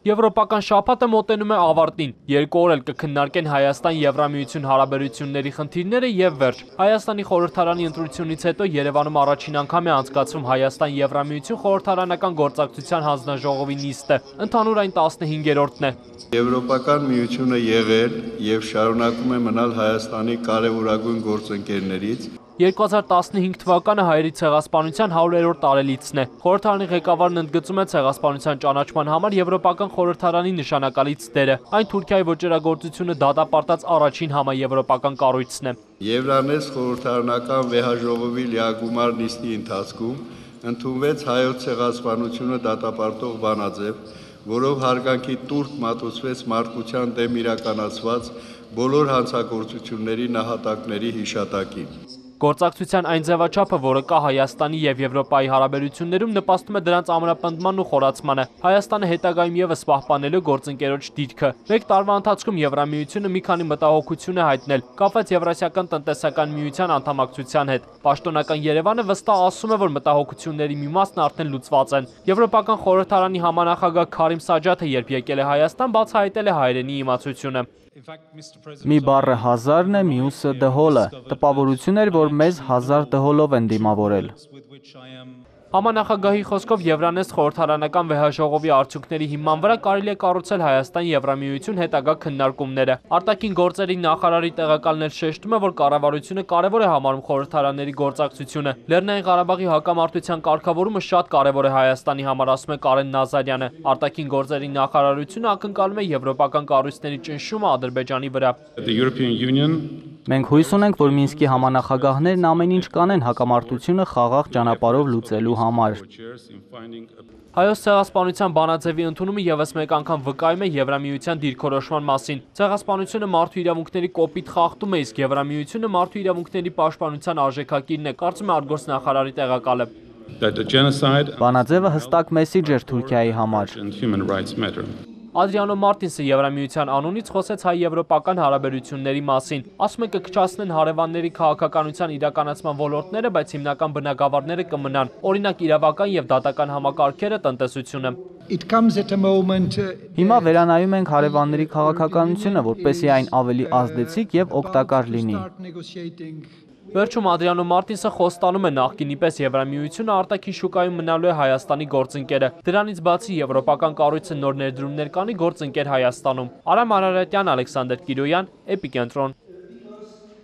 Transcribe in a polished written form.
Եվրոպական շաբաթը մոտենում է ավարտին, երկու օր էլ կքննարկեն Հայաստան-Եվրամիություն հարաբերությունների խնդիրները և վերջ։ Հայաստանի խորհրդարանի ընտրությունից հետո Երևանում առաջին անգամ է անցկացվում Հայաստան-Եվրամիություն խորհրդարանական գործակցության հանձնաժողովի նիստը, ընդհանուր այն 15-րդն է։ Եվրոպական միությունը եղել և շարունակում է մնալ Հայաստանի կարևորագույն գործընկերներից։ 2015 թվականը հայերի ցեղասպանության 100-րդ տարելիցն է։ Խորհրդարանի ղեկավարն ընդգծում է ցեղասպանության ճանաչման համար Եվրոպական խորհրդարանի նշանակալից դերը։ Այն Թուրքիայի ոճրագործությունը դատապարտած առաջին համաեվրոպական կառույցն է։ Եվրանես խորհրդարանական վեհաժողովի լիագումար նիստի ընթացքում ընդունվեց հայոց ցեղասպանությունը դատապարտող բանաձև, որով հարգանքի տուրք մատուցվեց մարդկության դեմ իրականացված բոլոր հանցագործությունների նահատակների հիշատակին։ Գործակցության այն ձևաչափը, որը կա Հայաստանի և Եվրոպայի հարաբերություններում, նպաստում է դրանց ամրապնդման ու խորացմանը։ Հայաստանը հետագայում ևս պահպանելու գործընկերոջ դիրքը։ Մեկ տարվա ընթացքում Եվրամիությունը մի քանի մտահոգություն է հայտնել, կապված Եվրասիական տնտեսական միության անդամակցության հետ։ Պաշտոնական Երևանը վստահ ասում է, որ մտահոգությունների մի մասն արդեն լուծված են։ Եվրոպական խորհրդարանի համանախագահ Քարիմ Սաջաթը, երբ եկել է Հայաստան, բացահայտել է հայրենի իմացությունը։ Մի բառը հազարն է, մյուսը դհոլը։ Տպավորություն էր, որ մեզ 1000 դհոլով են դիմավորել։ Համանախագահի խոսքով Եվրանես խորհրդարանական վեհաժողովի արդյունքների հիման վրա կարելի է կառուցել Հայաստան-Եվրամիություն հետագա քննարկումները։ Արտաքին գործերի նախարարի տեղակալն էլ շեշտում է, որ կառավարությունը կարևոր է համարում խորհրդարանների գործակցությունը։ Լեռնային Ղարաբաղի հակամարտության կարգավորումը շատ կարևոր է Հայաստանի համար, ասում է Կարեն Նազարյանը։ Արտաքին գործերի նախարարությունը ակնկալում է եվրոպական կառույցների ճնշումը Ադրբեջանի վրա։ Մենք հույս ունենք, որ Մինսկի համանախագահներն ամեն ինչ կանեն հակամարտությունը խաղաղ ճանապարհով լուծելու համար։ Հայոց ցեղասպանության բանաձևի ընդունումը ևս մեկ անգամ վկայում է Եվրամիության դիրքորոշման մասին։ Ցեղասպանությունը մարդու իրավունքների կոպիտ խախտում է, իսկ Եվրամիությունը մարդու իրավունքների պաշտպանության արժեքակիրն է, կարծում է արտգործնախարարի տեղակալը։ Բանաձևը հստակ մեսիջ էր Թուրքիայի համար։ Ադրիանո Մարտինսը Եվրամիության անունից խոսեց հայ-եվրոպական հարաբերությունների մասին։ Ասում է կքչացնեն հարևանների քաղաքականության իրականացման ոլորտները, բայց հիմնական բնագավառները կմնան, օրինակ իրավական և դատական համակարգերը, տնտեսությունը։ Հիմա վերանայում ենք հարևանների քաղաքականությունը, որպեսզի այն ավելի ազդեցիկ և օգտակար լինի։ Վերջում Ադրիանո Մարտինսը խոստանում է նախկինի պես Եվրամիությունը արտաքին շուկայում մնալու է Հայաստանի գործընկերը։ Դրանից բացի եվրոպական կառույցը նոր ներդրումներ կանի գործընկեր Հայաստանում։ Արամ Արարատյան, Ալեքսանդր Կիրոյան, Էպիկենտրոն։